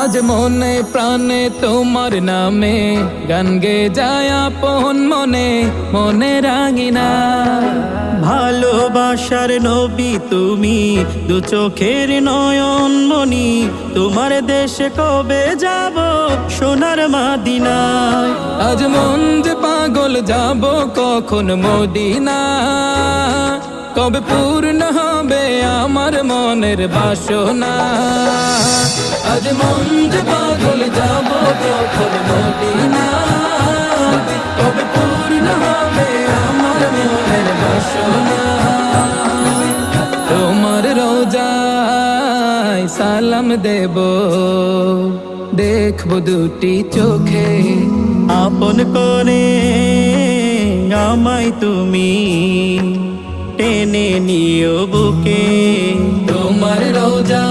আজ মনে প্রাণে তোমার নামে গান গে যায় আপন মনে মনে রাঙিনা। ভালোবাসার নবী তুমি, দু চোখের নয়ন মনি, তোমার দেশে কবে যাব সোনার মাদিনায়। আজ মন যে পাগল যাব কখন মদিনা, কবে পূর্ণ হবে আমার মনের বাসনা। আজ মন যে পাগল যাব কখন মদিনা, কবে পূর্ণ হবে আমার মনের বাসনা। তোমার রোজায় সালাম দেব, দেখবো দুটি চোখে, আপন করে আমায় তুমি টেনে নিও বুকে। তোমার রোজা